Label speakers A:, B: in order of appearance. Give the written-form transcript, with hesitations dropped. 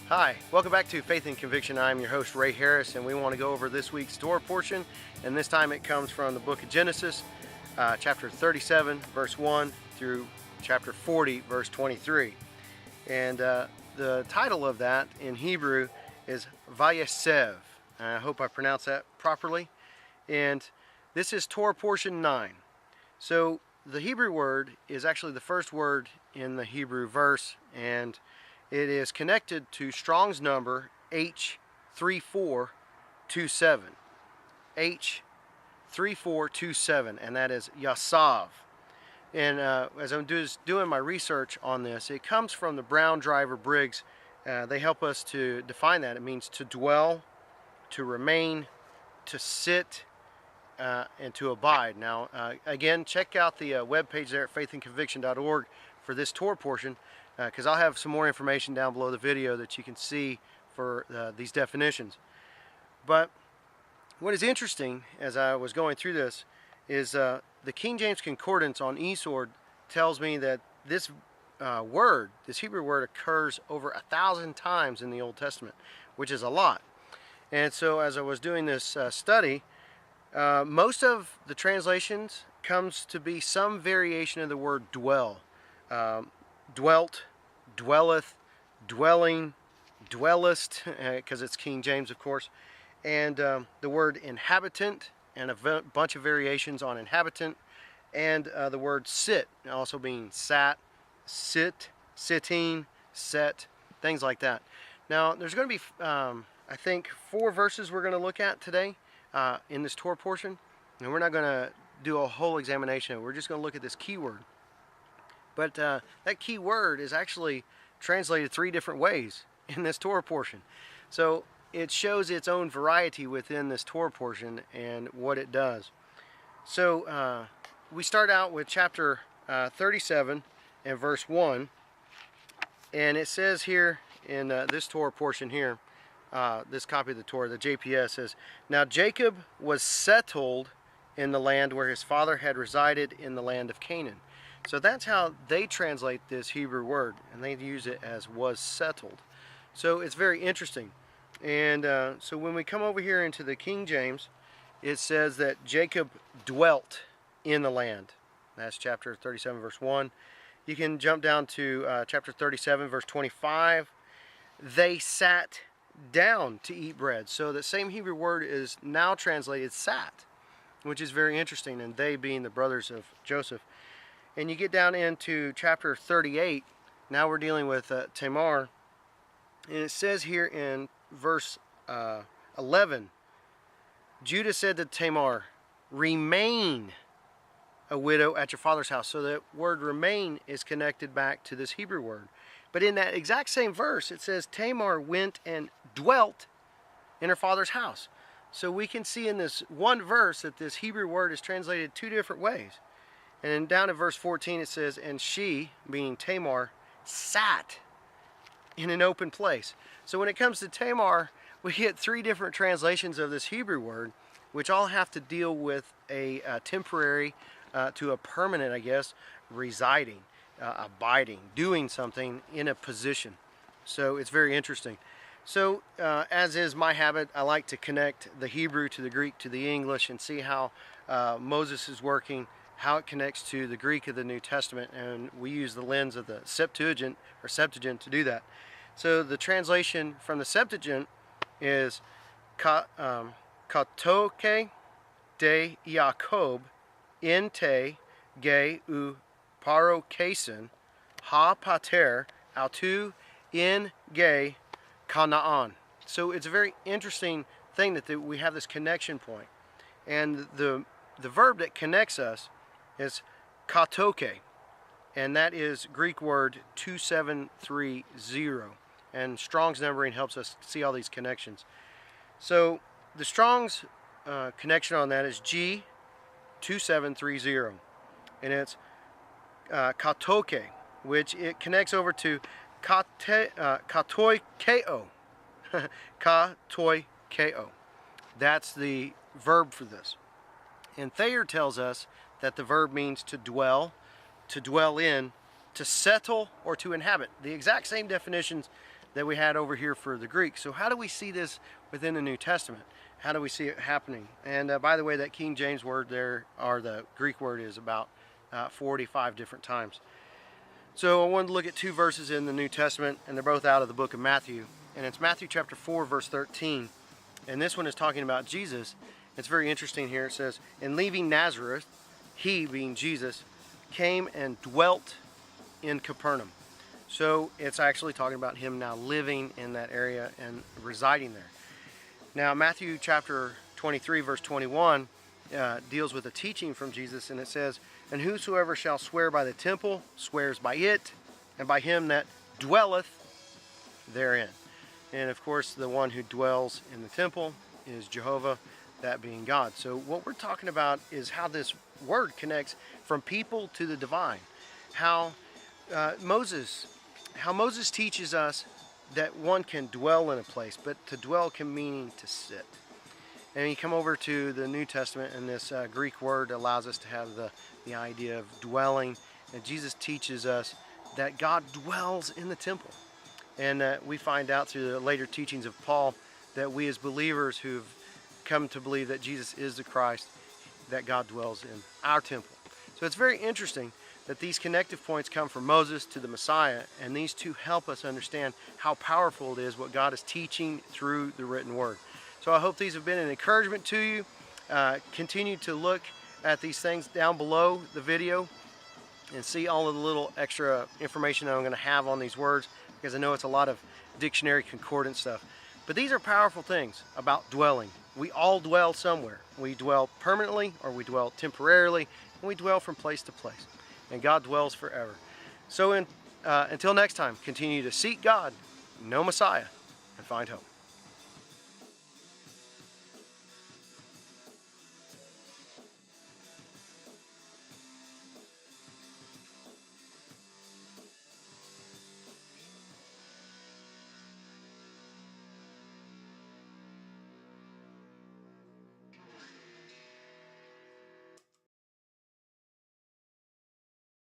A: Hi, welcome back to Faith and Conviction. I'm your host, Ray Harris, and we want to go over this week's Torah portion. And this time it comes from the book of Genesis, chapter 37, verse 1 through chapter 40, verse 23. And the title of that in Hebrew is Vayeshev. I hope I pronounced that properly. And this is Torah portion 9. So the Hebrew word is actually the first word in the Hebrew verse, and it is connected to Strong's number H3427. H3427, and that is Yasav. And as I'm doing my research on this, it comes from the Brown Driver Briggs. They help us to define that. It means to dwell, to remain, to sit, and to abide. Now, again, check out the webpage there at faithandconviction.org for this Torah portion, because I'll have some more information down below the video that you can see for these definitions. But what is interesting as I was going through this is the King James Concordance on eSword tells me that this word, this Hebrew word, occurs over 1,000 times in the Old Testament, which is a lot. And so as I was doing this study, most of the translations comes to be some variation of the word dwell. Dwelt, dwelleth, dwelling, dwellest, because it's King James, of course, and the word inhabitant, and a bunch of variations on inhabitant, and the word sit, also being sat, sit, sitting, set, things like that. Now, there's going to be, I think, 4 verses we're going to look at today in this Torah portion, and we're not going to do a whole examination. We're just going to look at this key word. But that key word is actually translated 3 different ways in this Torah portion. So it shows its own variety within this Torah portion and what it does. So we start out with chapter 37 and verse 1. And it says here in this Torah portion here, this copy of the Torah, the JPS says, "Now Jacob was settled in the land where his father had resided in the land of Canaan." So that's how they translate this Hebrew word, and they use it as was settled. So it's very interesting. And so when we come over here into the King James, it says that Jacob dwelt in the land. That's chapter 37, verse 1. You can jump down to chapter 37, verse 25. They sat down to eat bread. So the same Hebrew word is now translated sat, which is very interesting, and they being the brothers of Joseph. And you get down into chapter 38. Now we're dealing with Tamar. And it says here in verse 11, Judah said to Tamar, "Remain a widow at your father's house." So that word remain is connected back to this Hebrew word. But in that exact same verse, it says Tamar went and dwelt in her father's house. So we can see in this one verse that this Hebrew word is translated 2 different ways. And then down in verse 14 it says, "And she," meaning Tamar, "sat in an open place." So when it comes to Tamar, we get 3 different translations of this Hebrew word, which all have to deal with a temporary to a permanent, I guess, residing, abiding, doing something in a position. So it's very interesting. So as is my habit, I like to connect the Hebrew to the Greek to the English and see how Moses is working, how it connects to the Greek of the New Testament, and we use the lens of the Septuagint to do that. So the translation from the Septuagint is Katoke de Jacob in te ge u parokesin ha pater autu in ge Canaan. So it's a very interesting thing that we have this connection point. And the verb that connects us is katoke, and that is Greek word 2730. And Strong's numbering helps us see all these connections. So the Strong's connection on that is G2730, and it's katoke, which it connects over to katoikeo. Katoikeo. That's the verb for this. And Thayer tells us that the verb means to dwell in, to settle, or to inhabit. The exact same definitions that we had over here for the Greek. So how do we see this within the New Testament? How do we see it happening? And by the way, that King James word there, or the Greek word, is about 45 different times. So I wanted to look at 2 verses in the New Testament, and they're both out of the book of Matthew. And it's Matthew chapter 4, verse 13. And this one is talking about Jesus. It's very interesting here. It says, "In leaving Nazareth, he," being Jesus, "came and dwelt in Capernaum." So it's actually talking about him now living in that area and residing there. Now Matthew chapter 23, verse 21 deals with a teaching from Jesus, and it says, "And whosoever shall swear by the temple swears by it, and by him that dwelleth therein." And of course, the one who dwells in the temple is Jehovah, that being God. So what we're talking about is how this word connects from people to the divine. How Moses teaches us that one can dwell in a place, but to dwell can mean to sit. And you come over to the New Testament, and this Greek word allows us to have the idea of dwelling. And Jesus teaches us that God dwells in the temple. And we find out through the later teachings of Paul that we as believers who've come to believe that Jesus is the Christ, that God dwells in our temple. So it's very interesting that these connective points come from Moses to the Messiah, and these two help us understand how powerful it is what God is teaching through the written word. So I hope these have been an encouragement to you. Continue to look at these things down below the video and see all of the little extra information that I'm going to have on these words, because I know it's a lot of dictionary concordance stuff. But these are powerful things about dwelling. We all dwell somewhere. We dwell permanently, or we dwell temporarily, and we dwell from place to place. And God dwells forever. So until next time, continue to seek God, know Messiah, and find hope.